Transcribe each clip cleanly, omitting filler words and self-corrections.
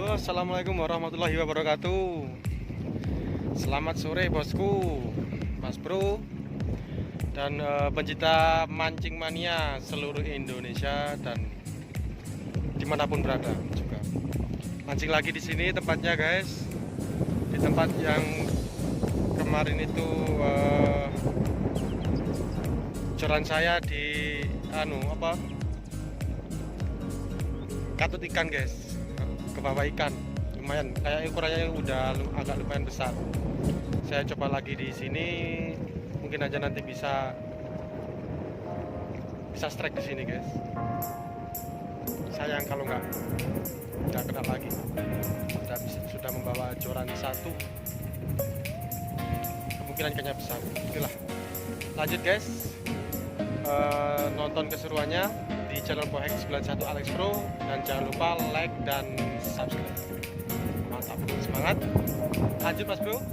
Halo, assalamualaikum warahmatullahi wabarakatuh. Selamat sore bosku, Mas Bro, dan pencinta mancing mania seluruh Indonesia dan dimanapun berada juga. Mancing lagi di sini tempatnya guys, di tempat yang kemarin itu joran saya di katut ikan guys, ke bawah ikan lumayan, kayak ukurannya udah agak lumayan besar. Saya coba lagi di sini, mungkin aja nanti bisa strike di sini guys. Sayang kalau nggak kena lagi. Sudah membawa joran satu, kemungkinan ikannya besar. Itulah, lanjut guys. Nonton keseruannya di channel Moheks91 Alexs Pro, dan jangan lupa like dan subscribe. Mantap, semangat, lanjut Mas Bro.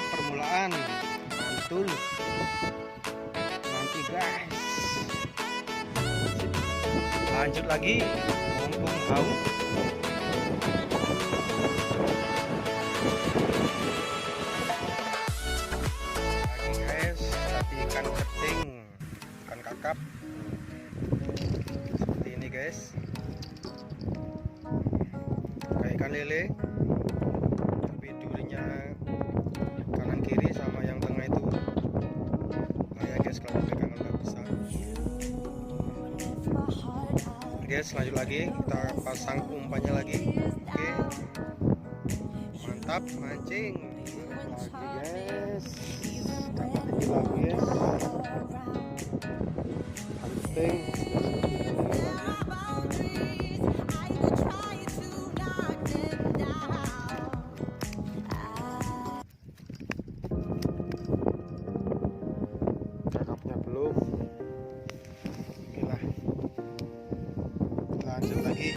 Permulaan mantul nanti guys, lanjut lagi mumpung haus. Lagi guys, tapi ikan keting, ikan kakap seperti ini guys, kayak ikan lele tapi durinya kanan kiri, sama yang tengah itu bahaya guys kalau pegangan nggak bisa. Guys, lanjut lagi, kita pasang umpannya lagi. Oke, mantap, mancing lagi guys, dapat ini lagi guys, penting. Belum. Inilah, lanjut lagi.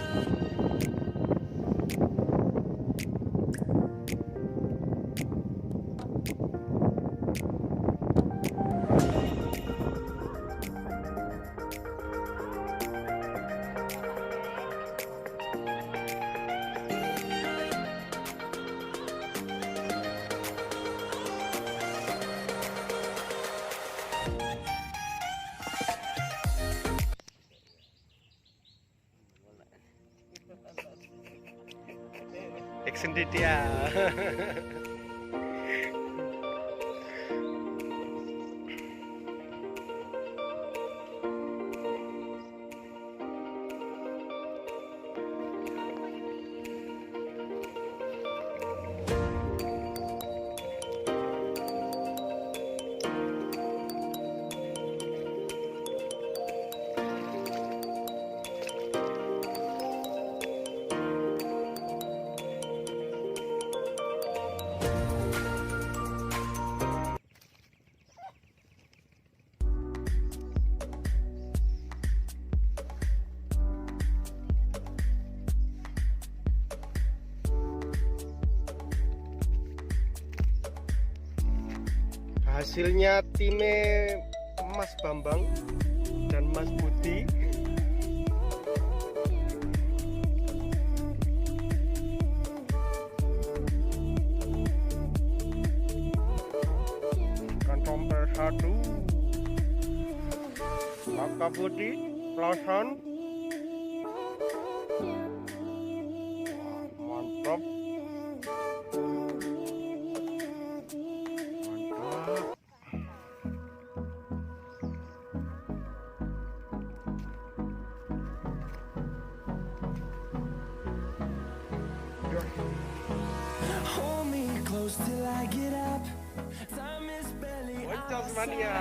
Sendiri dia. Hasilnya time Mas Bambang dan Mas Putih. Ikan tomper satu, kakap putih, pelasan. Mantap. Boncos mania.